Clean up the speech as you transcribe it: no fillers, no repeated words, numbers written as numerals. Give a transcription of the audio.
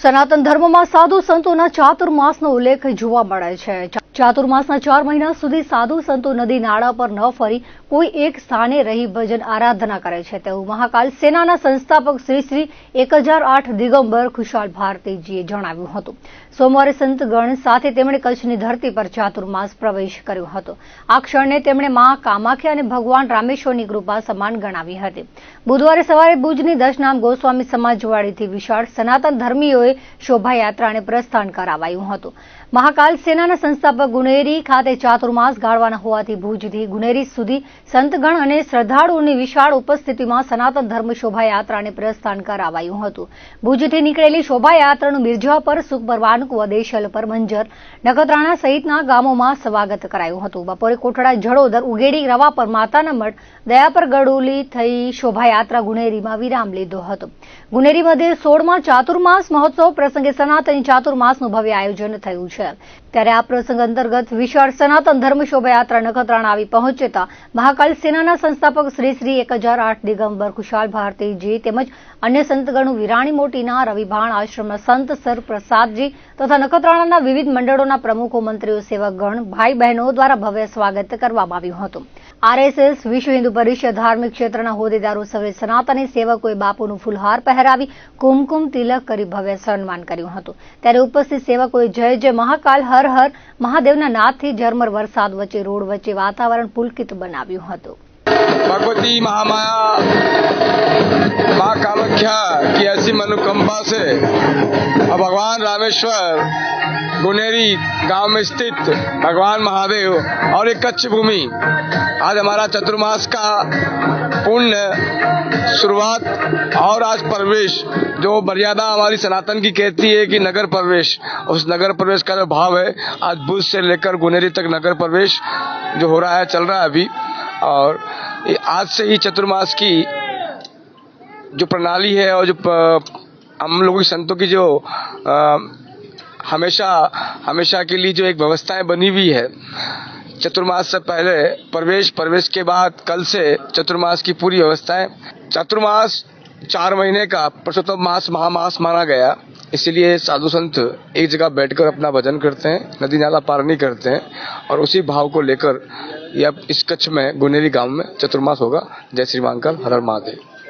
સનાતન ધર્મમાં સાધુ સંતોના ચાતુર્માસનો ઉલ્લેખ જોવા મળે છે। ચાતુર્માસના 4 મહિના સુધી સાધુ સંતો નદી નાળા પર ન ફરી કોઈ એક સ્થાને રહી ભજન આરાધના કરે છે તેવું મહાકાલ સેનાના સંસ્થાપક શ્રી શ્રી 1008 દિગંબર ખુશાલ ભારતીજીએ જણાવ્યું હતું। સોમવારે સંતગણ સાથે તેમણે કચ્છની ધરતી પર ચાતુર્માસ પ્રવેશ કર્યો હતો। આ ક્ષણને તેમણે મા કામાખ્યા અને ભગવાન રામેશ્વરની કૃપા સમાન ગણાવી હતી। બુધવારે સવારે ભુજની દશનામ ગોસ્વામી સમાજવાડીથી વિશાળ સનાતન ધર્મીઓએ શોભાયાત્રાને પ્રસ્થાન કરાવાયું હતું। મહાકાલ સેનાના સંસ્થાપક ગુનેરી ખાતે ચાતુર્માસ ગાળવાના હોવાથી ભુજથી ગુનેરી સુધી સંતગણ અને શ્રદ્ધાળુઓની વિશાળ ઉપસ્થિતિમાં સનાતન ધર્મ શોભાયાત્રાને પ્રસ્થાન કરાવાયું હતું। ભુજથી નીકળેલી શોભાયાત્રાનું મિર્જાપર, સુખપરવાન, વદેશલ પર, મંજર, નખત્રાણા સહિતના ગામોમાં સ્વાગત કરાયું હતું। બપોરે કોટડા, જડોદર, ઉગેડી, રવાપર, માતાના મઠ, દયાપર, ગડોલી થઈ શોભાયાત્રા ગુનેરીમાં વિરામ લીધો હતો। ગુનેરી મધ્યે 16મા ચાતુર્માસ મહોત્સવ પ્રસંગે સનાતની ચાતુર્માસનું ભવ્ય આયોજન થયું છે। ત્યારે આ પ્રસંગ અંતર્ગત વિશાળ સનાતન ધર્મ શોભાયાત્રા નખત્રાણા આવી પહોંચતા મહાકાલ સેનાના સંસ્થાપક શ્રી શ્રી 1008 દિગંબર ખુશાલ ભારતીજી તેમજ અન્ય સંતગણો વિરાણી મોટીના રવિભાણ આશ્રમના સંત સર પ્રસાદજી તથા નખત્રાણાના વિવિધ મંડળોના પ્રમુખો, મંત્રીઓ, સેવકગણ, ભાઈ બહેનો દ્વારા ભવ્ય સ્વાગત કરવામાં આવ્યું હતું। આરએસએસ, વિશ્વ હિન્દુ પરિષદ, ધાર્મિક ક્ષેત્રના હોદ્દેદારો સહિત સનાતની સેવકોએ બાપુનું ફૂલહાર પહેરાવી કુમકુમ તિલક કરી ભવ્ય સન્માન કર્યું હતું। ત્યારે ઉપસ્થિત સેવકોએ જય જય મહાકાલ, હર હર મહાદેવના નાદથી ઝરમર વરસાદ વચ્ચે રોડ વચ્ચે વાતાવરણ પુલકિત બનાવ્યું હતું। भगवती महामाया माँ कामाख्या की ऐसी मनोकंपा से और भगवान रामेश्वर गुनेरी गांव में स्थित भगवान महादेव और एक कच्छ भूमि आज हमारा चतुर्मास का पुण्य शुरुआत और आज प्रवेश जो मर्यादा हमारी सनातन की कहती है कि नगर प्रवेश, उस नगर प्रवेश का जो भाव है आज भुज से लेकर गुनेरी तक नगर प्रवेश जो हो रहा है, चल रहा है अभी। और आज से ही चतुर्मास की जो प्रणाली है और जो हम लोगों की संतों की जो हमेशा के लिए जो एक व्यवस्थाएं बनी हुई है, चतुर्मास से पहले प्रवेश के बाद कल से चतुर्मास की पूरी व्यवस्थाएं। चतुर्मास 4 महीने का पुरुषोत्तम मास महामास माना गया, इसीलिए साधु संत एक जगह बैठकर अपना भजन करते हैं, नदी नाला पार नहीं करते हैं और उसी भाव को लेकर यह इस कच्छ में गुनेरी गांव में चतुर्मास होगा। जय श्री महाकाल, हर हर महादेव।